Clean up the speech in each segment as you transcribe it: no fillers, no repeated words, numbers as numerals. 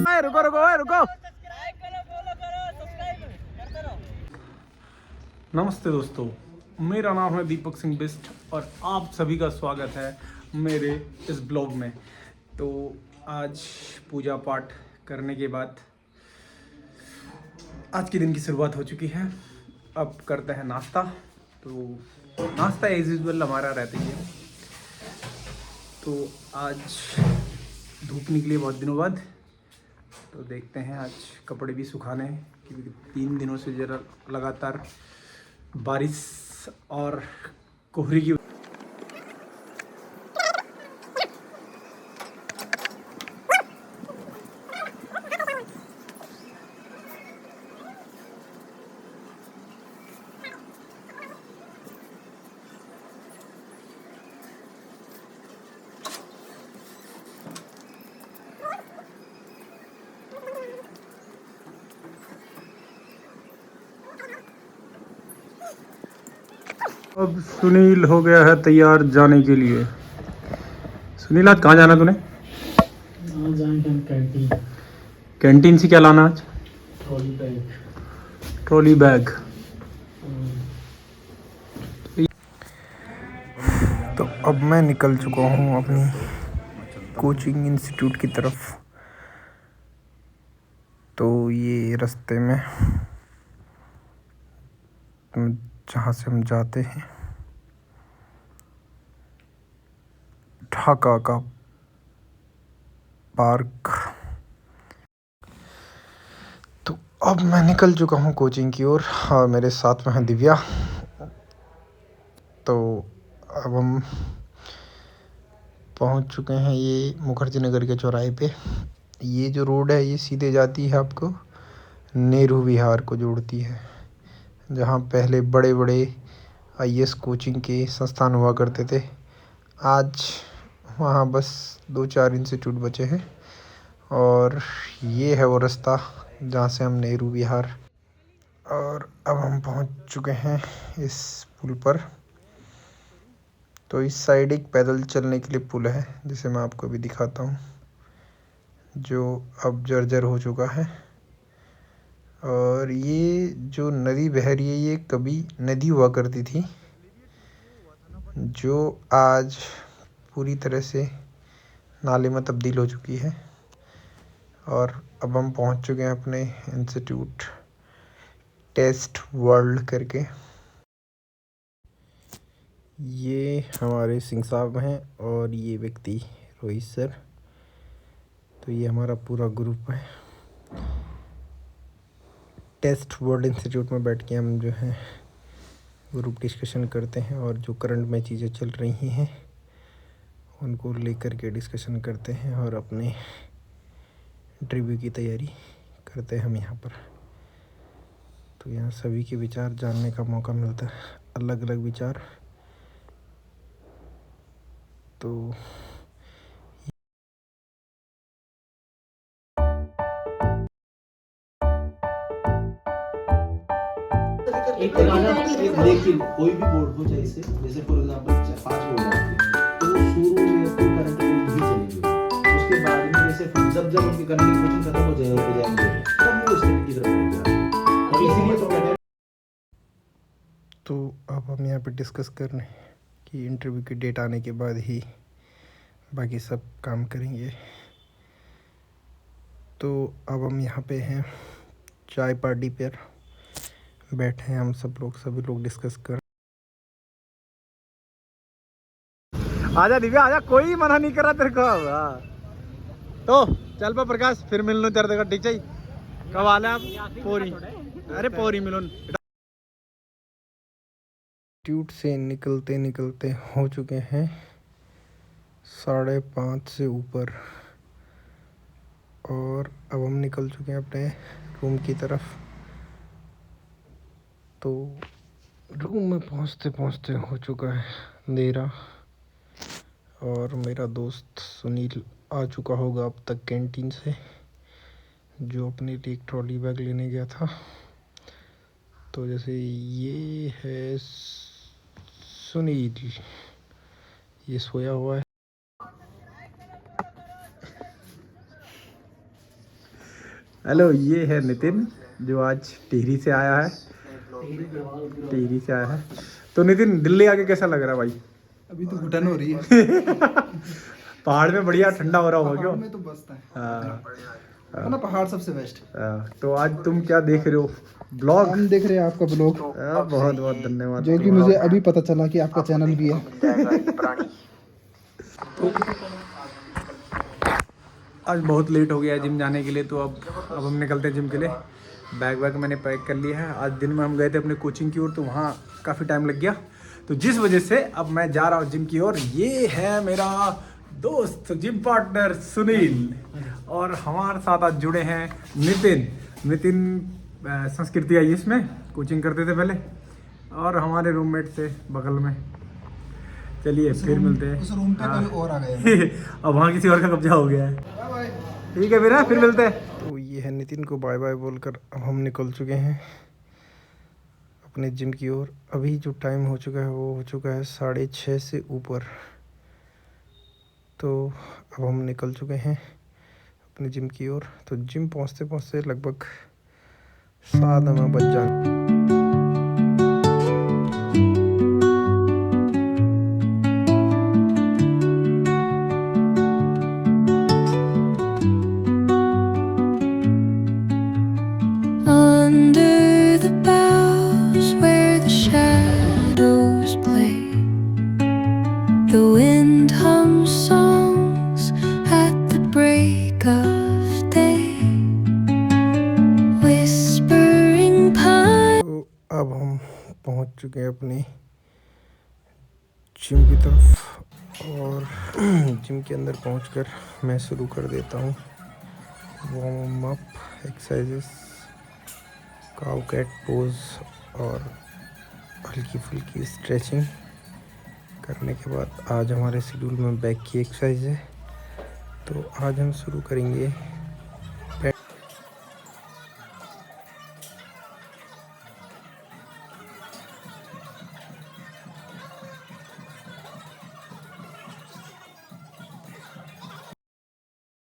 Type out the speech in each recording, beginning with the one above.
रुको रुको रुको। नमस्ते दोस्तों, मेरा नाम है दीपक सिंह बिस्ट और आप सभी का स्वागत है मेरे इस ब्लॉग में। तो आज पूजा पाठ करने के बाद आज के दिन की शुरुआत हो चुकी है। अब करते हैं नाश्ता। तो नाश्ता एज यूजुअल हमारा रहता ही है। तो आज धूप निकली बहुत दिनों बाद, तो देखते हैं आज कपड़े भी सुखाने हैं क्योंकि 3 दिनों से ज़रा लगातार बारिश और कोहरे की। अब सुनील हो गया है तैयार जाने के लिए। सुनील, आज कहाँ जाना तूने? कैंटीन। कैंटीन से क्या लाना आज? Trolley bag. Trolley bag. तो अब मैं निकल चुका हूँ अपनी कोचिंग इंस्टीट्यूट की तरफ। तो ये रास्ते में जहाँ से हम जाते हैं ढाका का पार्क। तो अब मैं निकल चुका हूँ कोचिंग की ओर और मेरे साथ में है दिव्या। तो अब हम पहुँच चुके हैं ये मुखर्जी नगर के चौराहे पे। ये जो रोड है ये सीधे जाती है आपको नेहरू विहार को जोड़ती है, जहाँ पहले बड़े बड़े आईएएस कोचिंग के संस्थान हुआ करते थे। आज वहाँ बस 2-4 इंस्टीट्यूट बचे हैं और ये है वो रास्ता जहाँ से हम नेहरू विहार। और अब हम पहुँच चुके हैं इस पुल पर। तो इस साइड एक पैदल चलने के लिए पुल है जिसे मैं आपको अभी दिखाता हूँ, जो अब जर्जर हो चुका है। और ये जो नदी बह रही है ये कभी नदी हुआ करती थी, जो आज पूरी तरह से नाले में तब्दील हो चुकी है। और अब हम पहुंच चुके हैं अपने इंस्टीट्यूट टेस्ट वर्ल्ड करके। ये हमारे सिंह साहब हैं और ये व्यक्ति रोहित सर। तो ये हमारा पूरा ग्रुप है। टेस्ट वर्ल्ड इंस्टीट्यूट में बैठ के हम जो है ग्रुप डिस्कशन करते हैं और जो करंट में चीज़ें चल रही हैं उनको लेकर के डिस्कशन करते हैं और अपने इंटरव्यू की तैयारी करते हैं हम यहाँ पर। तो यहाँ सभी के विचार जानने का मौका मिलता है, अलग अलग विचार। तो लेकिन कोई भी बोर्ड हो चाहे इसे, जैसे फॉर एग्जांपल 5 बोर्ड हैं तो वो शुरू में तो करंट अफेयर ही चलेगी। उसके बाद में जैसे जब उनके करंट क्वेश्चन खत्म हो जाएंगे तब वो स्टडी की तरफ बढ़ेंगे। और इसीलिए तो कहते हैं। तो अब हम यहाँ पे डिस्कस कर रहे हैं कि इंटरव्यू की डेट आने के बाद ही बाकी सब काम करेंगे। तो अब हम यहाँ पे हैं चाय पार्टी पर बैठे हैं हम सभी लोग डिस्कस कर। आजा दिव्या आजा, कोई मना नहीं कर रहा तेरे को। तो चल पा प्रकाश, फिर मिल लो तेरे ठीक चाहिए। कब आना आप? पोरी, अरे पोरी मिलन। ट्यूट से निकलते निकलते हो चुके हैं 5:30 से ऊपर और अब हम निकल चुके हैं अपने रूम की तरफ। तो रूम में पहुंचते पहुंचते हो चुका है अंधेरा और मेरा दोस्त सुनील आ चुका होगा अब तक कैंटीन से, जो अपने लिए एक ट्रॉली बैग लेने गया था। तो जैसे ये है सुनील, ये सोया हुआ है। हेलो, ये है नितिन जो आज टिहरी से आया है। टिहरी से आया है। तो नितिन, दिल्ली आके कैसा लग रहा है भाई? अभी तो घुटन हो रही है। पहाड़ में बढ़िया ठंडा हो रहा होगा क्यों? पहाड़ में तो बसता है। हाँ। ना पहाड़ सबसे बेस्ट। तो आज तुम क्या देख रहे हो? ब्लॉग? हम देख रहे हैं आपका ब्लॉग, बहुत बहुत धन्यवाद। जो कि मुझे अभी पता चला कि आपका चैनल भी है। आज बहुत लेट हो गया है जिम जाने के लिए, तो अब हम निकलते हैं जिम के लिए। बैग वैग मैंने पैक कर लिया है। आज दिन में हम गए थे अपने कोचिंग की ओर, तो वहाँ काफ़ी टाइम लग गया, तो जिस वजह से अब मैं जा रहा हूँ जिम की ओर। ये है मेरा दोस्त, जिम पार्टनर सुनील, और हमारे साथ आज जुड़े हैं नितिन संस्कृति आई इसमें कोचिंग करते थे पहले, और हमारे रूममेट से बगल में। चलिए फिर मिलते हैं। उस रूम पे कोई और आ गया। अब वहाँ किसी और का कब्जा हो गया है। ठीक है फिर मिलते हैं। तो ये है नितिन को बाय बाय बोलकर अब हम निकल चुके हैं अपने जिम की ओर। अभी जो टाइम हो चुका है वो हो चुका है 6:30 से ऊपर। तो अब हम निकल चुके हैं अपने जिम की ओर। तो जिम पहुँचते पहुँचते लगभग 7 हमें बज जाए। Under the boughs where the shadows play, the wind hums songs at the break of day, whispering pine. तो अब हम पहुंच चुके हैं अपनी जिम की तरफ, और जिम के अंदर पहुंचकर मैं शुरू कर देता हूं warm up exercises, cow cat pose और हल्की फुल्की स्ट्रेचिंग करने के बाद आज हमारे शेड्यूल में बैक की एक्सरसाइज है। तो आज हम शुरू करेंगे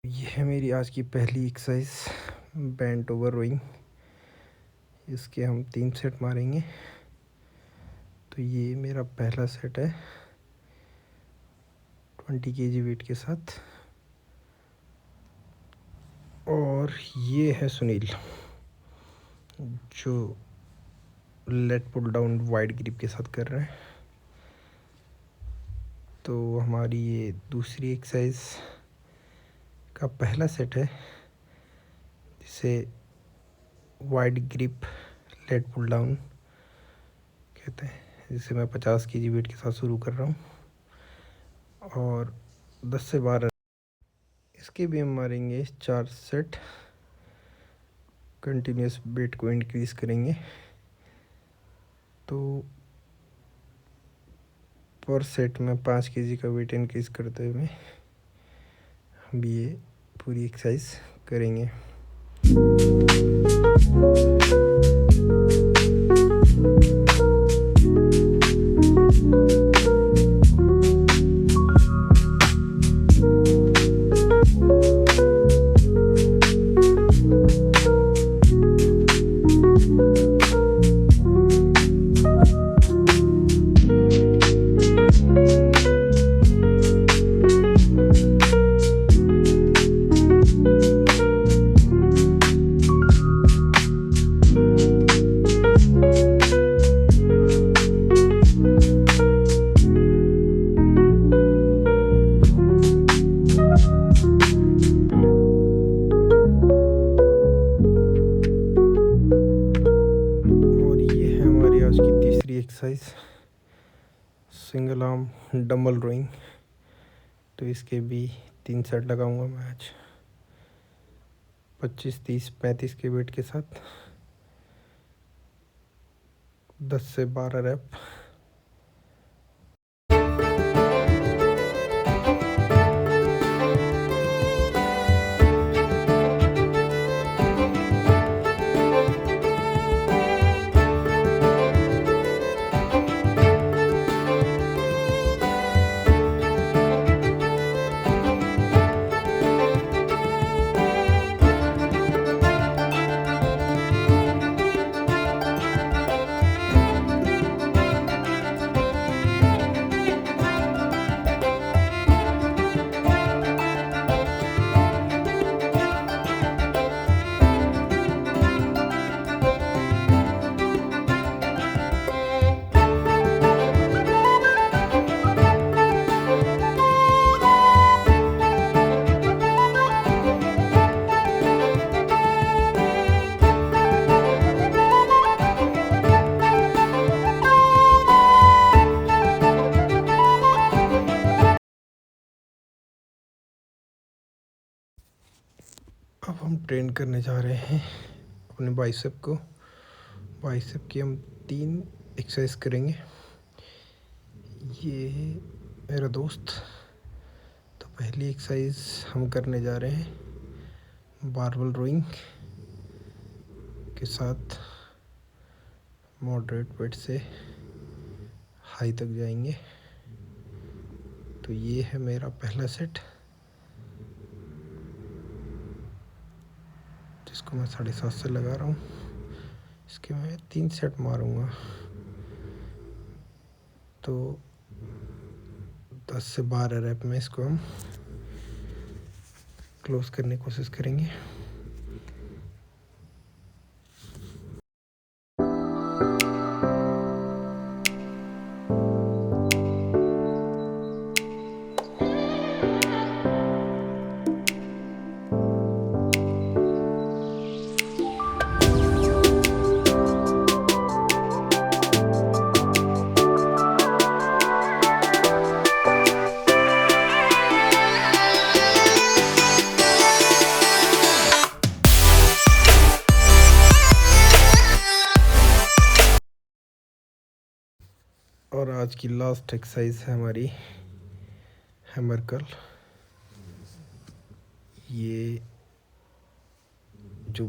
ये है मेरी आज की पहली एक्सरसाइज, बेंट ओवर रोइंग। इसके हम 3 सेट मारेंगे। तो ये मेरा पहला सेट है 20 kg वेट के साथ। और ये है सुनील जो lat pull down wide grip के साथ कर रहे हैं। तो हमारी ये दूसरी एक्सरसाइज का पहला सेट है जिसे wide grip lat pull down कहते हैं, जिसे मैं 50 kg वेट के साथ शुरू कर रहा हूँ, और 10 से 12 इसके भी हम मारेंगे 4 सेट। कंटिन्यूस वेट को इंक्रीज़ करेंगे। तो पर सेट में 5 kg का वेट इंक्रीज़ करते हुए हम ये पूरी एक्सरसाइज करेंगे। Exercise single arm dumbbell rowing. तो इसके भी 3 सेट लगाऊंगा मैं आज 25, 30, 35 के वेट के साथ 10 से 12 रैप। अब हम ट्रेन करने जा रहे हैं अपने बाइसेप को। बाइसेप की हम 3 एक्सरसाइज करेंगे। ये है मेरा दोस्त। तो पहली एक्सरसाइज हम करने जा रहे हैं बारबल रोइंग के साथ मॉडरेट वेट से हाई तक जाएंगे। तो ये है मेरा पहला सेट, जिसको मैं 7.5 से लगा रहा हूँ। इसके मैं 3 सेट मारूंगा। तो 10 से 12 रैप में इसको हम क्लोज करने की कोशिश करेंगे। और आज की लास्ट एक्सरसाइज है हमारी हैमर कर्ल। ये जो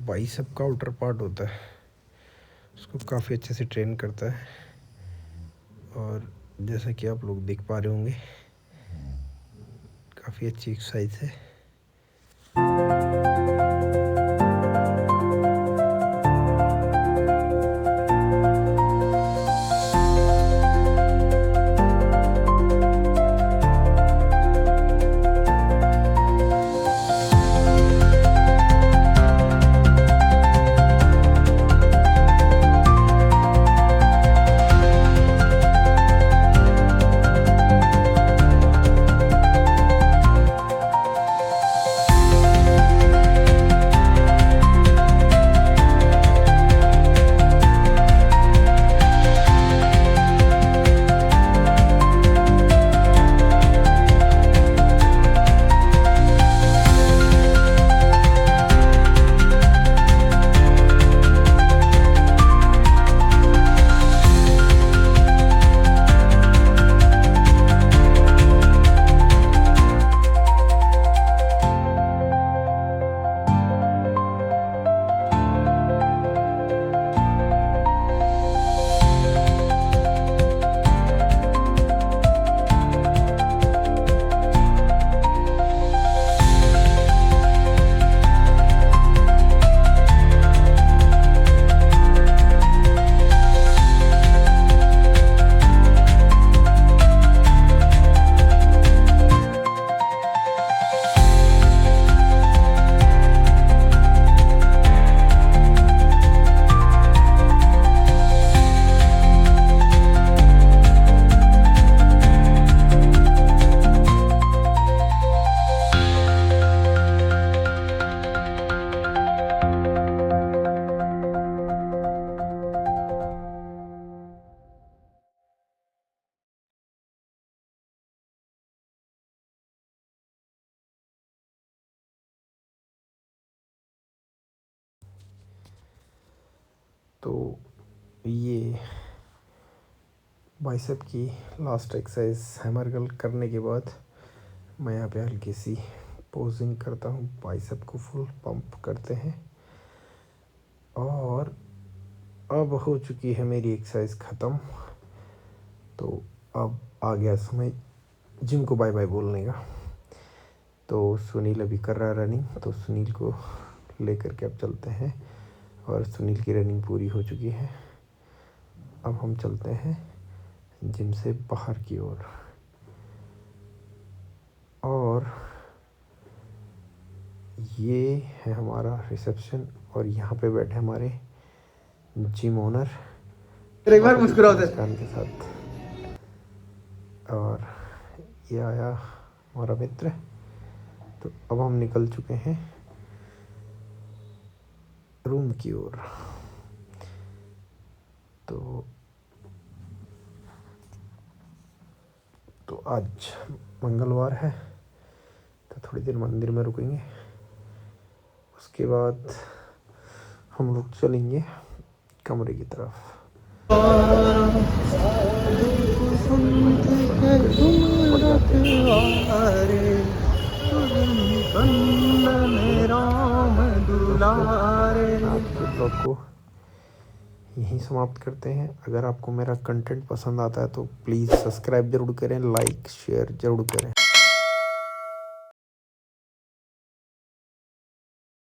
बाइसेप का आउटर पार्ट होता है उसको काफ़ी अच्छे से ट्रेन करता है। और जैसा कि आप लोग देख पा रहे होंगे, काफ़ी अच्छी एक्सरसाइज है। तो ये बाइसेप की लास्ट एक्सरसाइज हैमर कर्ल करने के बाद मैं यहाँ पे हल्की सी पोजिंग करता हूँ। बाइसेप को फुल पंप करते हैं। और अब हो चुकी है मेरी एक्सरसाइज ख़त्म। तो अब आ गया समय जिम को बाय बाय बोलने का। तो सुनील अभी कर रहा है रनिंग, तो सुनील को लेकर के अब चलते हैं। और सुनील की रनिंग पूरी हो चुकी है। अब हम चलते हैं जिम से बाहर की ओर। और ये है हमारा रिसेप्शन और यहाँ पे बैठे हमारे जिम ओनर एक बार मुस्कुराओ के साथ। और ये आया हमारा मित्र। तो अब हम निकल चुके हैं रूम की ओर। तो आज मंगलवार है, तो थोड़ी देर मंदिर में रुकेंगे उसके बाद हम लोग चलेंगे कमरे की तरफ। आज के ब्लॉग को यहीं समाप्त करते हैं। अगर आपको मेरा कंटेंट पसंद आता है तो प्लीज़ सब्सक्राइब ज़रूर करें, लाइक शेयर ज़रूर करें।